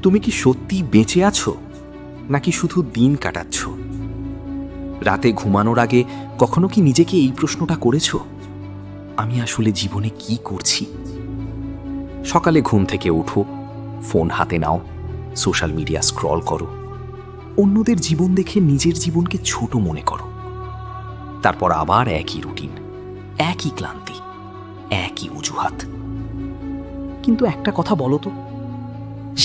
তুমি কি সত্যি বেঁচে আছো নাকি শুধু দিন কাটাচ্ছ? রাতে ঘুমানোর আগে কখনো কি নিজেকে এই প্রশ্নটা করেছ, আমি আসলে জীবনে কি করছি? সকালে ঘুম থেকে উঠো, ফোন হাতে নাও, সোশ্যাল মিডিয়া স্ক্রল করো, অন্যদের জীবন দেখে নিজের জীবনকে ছোট মনে করো। তারপর আবার একই রুটিন, একই ক্লান্তি, একই অজুহাত। কিন্তু একটা কথা বলো তো,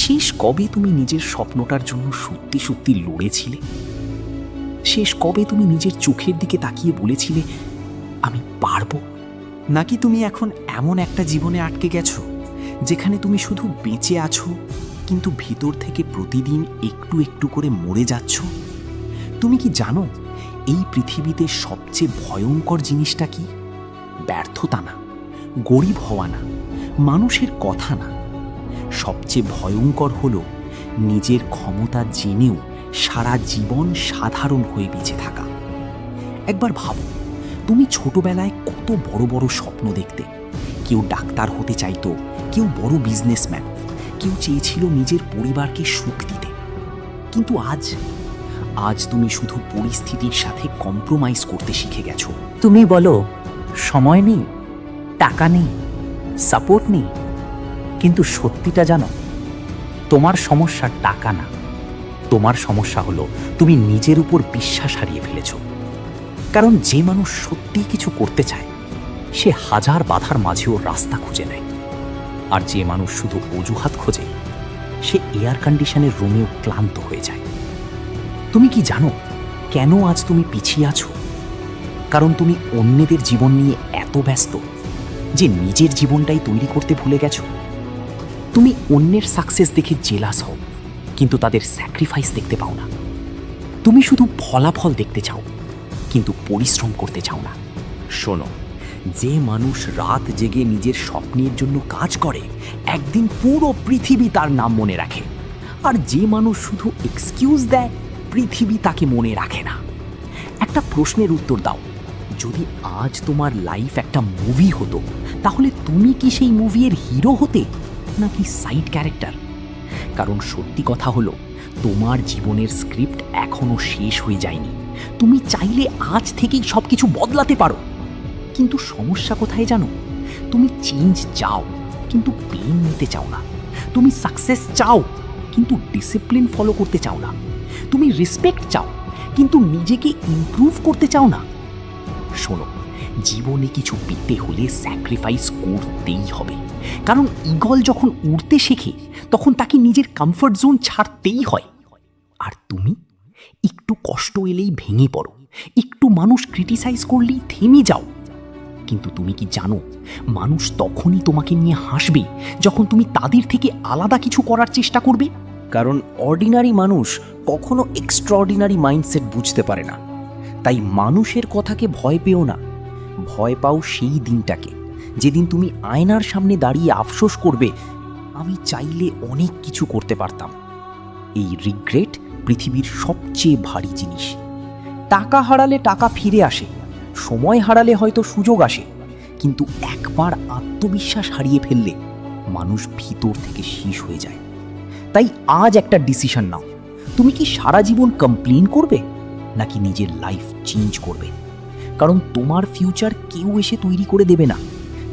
শেষ কবে তুমি নিজের স্বপ্নটার জন্য সত্যি সত্যি লড়েছিলে? শেষ কবে তুমি নিজের চোখের দিকে তাকিয়ে বলেছিলে আমি পারবো? নাকি তুমি এখন এমন একটা জীবনে আটকে গেছো যেখানে তুমি শুধু বেঁচে আছো, কিন্তু ভিতর থেকে প্রতিদিন একটু একটু করে মরে যাচ্ছ? তুমি কি জানো এই পৃথিবীতে সবচেয়ে ভয়ঙ্কর জিনিসটা কি? ব্যর্থতা না, গরিব হওয়া না, মানুষের কথা না। সবচেয়ে ভয়ঙ্কর হলো নিজের ক্ষমতা জেনেও সারা জীবন সাধারণ হয়ে বেঁচে থাকা। একবার ভাবো, তুমি ছোটবেলায় কত বড় বড় স্বপ্ন দেখতে। কেউ ডাক্তার হতে চাইতো, কেউ বড় বিজনেসম্যান, কেউ চেয়েছিল নিজের পরিবারকে সুখ দিতে। কিন্তু আজ তুমি শুধু পরিস্থিতির সাথে কম্প্রোমাইজ করতে শিখে গেছো। তুমি বলো সময় নেই, টাকা নেই, সাপোর্ট নেই, কিন্তু সত্যিটা জানো, তোমার সমস্যা টাকা না, তোমার সমস্যা হলো তুমি নিজের উপর বিশ্বাস হারিয়ে ফেলেছ। কারণ যে মানুষ সত্যিই কিছু করতে চায় সে হাজার বাধার মাঝেও রাস্তা খুঁজে নেয়, আর যে মানুষ শুধু অজুহাত খোঁজে সে এয়ার কন্ডিশনের রুমেও ক্লান্ত হয়ে যায়। তুমি কি জানো কেন আজ তুমি পিছিয়ে আছো? কারণ তুমি অন্যদের জীবন নিয়ে এত ব্যস্ত যে নিজের জীবনটাই তৈরি করতে ভুলে গেছো। তুমি অন্যের সাকসেস দেখে জেলাস হও, কিন্তু তাদের স্যাক্রিফাইস দেখতে পাও না। তুমি শুধু ফলাফল দেখতে চাও, কিন্তু পরিশ্রম করতে চাও না। শোনো, যে মানুষ রাত জেগে নিজের স্বপ্নের জন্য কাজ করে একদিন পুরো পৃথিবী তার নাম মনে রাখে। আর যে মানুষ শুধু এক্সকিউজ দেয় পৃথিবী তাকে মনে রাখে না। একটা প্রশ্নের উত্তর দাও, যদি আজ তোমার লাইফ একটা মুভি হতো তাহলে তুমি কি সেই মুভির হিরো হতে নাকি সাইড ক্যারেক্টার? কারণ সত্যি কথা হলো, তোমার জীবনের স্ক্রিপ্ট এখনো শেষ হয়ে যায়নি। তুমি চাইলে আজ থেকেই সবকিছু বদলাতে পারো। কিন্তু সমস্যা কোথায় জানো? তুমি চেঞ্জ চাও কিন্তু পেইন নিতে চাও না। তুমি সাকসেস চাও কিন্তু ডিসিপ্লিন ফলো করতে চাও না। তুমি রেসপেক্ট চাও কিন্তু নিজেকে ইমপ্রুভ করতে চাও না। শোনো, জীবনে কিছু পেতে হলে স্যাক্রিফাইস করতেই হবে। কারণ ঈগল যখন উড়তে শেখে তখন তাকে নিজের কমফর্ট জোন ছাড়তেই হয়। আর তুমি একটু কষ্ট এলেই ভেঙে পড়ো, একটু মানুষ ক্রিটিসাইজ করলেই থেমে যাও। কিন্তু তুমি কি জানো, মানুষ তখনই তোমাকে নিয়ে হাসবে যখন তুমি তাদের থেকে আলাদা কিছু করার চেষ্টা করবে। কারণ অর্ডিনারি মানুষ কখনো এক্সট্রাঅর্ডিনারি মাইন্ডসেট বুঝতে পারে না। তাই মানুষের কথাকে ভয় পেও না, ভয় পাও সেই দিনটাকে যেদিন তুমি আয়নার সামনে দাঁড়িয়ে আফসোস করবে আমি চাইলে অনেক কিছু করতে পারতাম। এই রিগ্রেট পৃথিবীর সবচেয়ে ভারী জিনিস। টাকা হারালে টাকা ফিরে আসে, সময় হারালে হয়তো সুযোগ আসে, কিন্তু একবার আত্মবিশ্বাস হারিয়ে ফেললে মানুষ ভিতর থেকে শেষ হয়ে যায়। তাই আজ একটা ডিসিশন নাও, তুমি কি সারা জীবন কমপ্লেন করবে নাকি নিজের লাইফ চেঞ্জ করবে? কারণ তোমার ফিউচার কেউ এসে তৈরি করে দেবে না,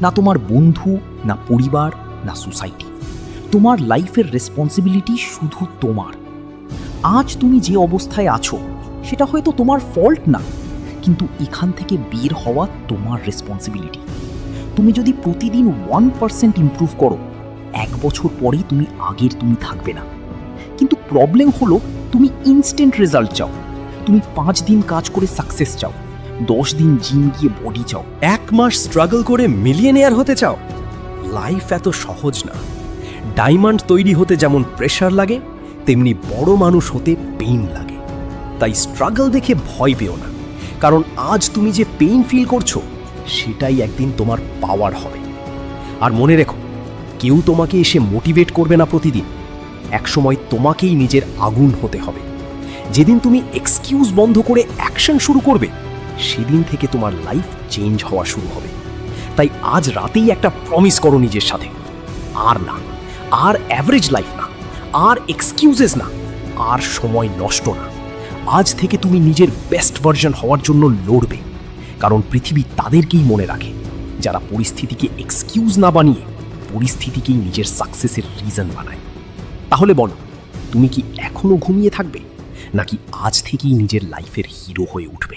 না তোমার বন্ধু, না পরিবার, না সোসাইটি। তোমার লাইফের রেসপন্সিবিলিটি শুধু তোমার। আজ তুমি যে অবস্থায় আছো সেটা হয়তো তোমার ফল্ট না, কিন্তু এখান থেকে বের হওয়া তোমার রেসপন্সিবিলিটি। তুমি যদি প্রতিদিন 1% ইমপ্রুভ করো, 1 বছর পরেই তুমি আগের তুমি থাকবে না। কিন্তু প্রবলেম হলো তুমি ইনস্ট্যান্ট রেজাল্ট চাও। তুমি 5 দিন কাজ করে সাকসেস চাও, 10 দিন জিম গিয়ে বডি চাও, 1 মাস স্ট্রাগল করে মিলিয়নিয়ার হতে চাও। লাইফ এত সহজ না। ডায়মন্ড তৈরি হতে যেমন প্রেশার লাগে, তেমনি বড় মানুষ হতে পেইন লাগে। তাই স্ট্রাগল দেখে ভয় পেও না, কারণ আজ তুমি যে পেইন ফিল করছো সেটাই একদিন তোমার পাওয়ার হবে। আর মনে রেখো, কেউ তোমাকে এসে মোটিভেট করবে না প্রতিদিন। একসময় তোমাকেই নিজের আগুন হতে হবে। যেদিন তুমি এক্সকিউজ বন্ধ করে অ্যাকশন শুরু করবে সেদিন থেকে তোমার লাইফ চেঞ্জ হওয়া শুরু হবে। তাই আজ রাতেই একটা প্রমিস করো নিজের সাথে, আর অ্যাভারেজ লাইফ না, আর এক্সকিউজেস না, আর সময় নষ্ট না। আজ থেকে তুমি নিজের বেস্ট ভার্সন হওয়ার জন্য লড়বে, কারণ পৃথিবী তাদেরকেই মনে রাখে যারা পরিস্থিতিকে এক্সকিউজ না বানিয়ে পরিস্থিতিকেই নিজের সাকসেসের রিজন বানায়। তাহলে বলো, তুমি কি এখনো ঘুমিয়ে থাকবে, নাকি আজ থেকেই নিজের লাইফের হিরো হয়ে উঠবে?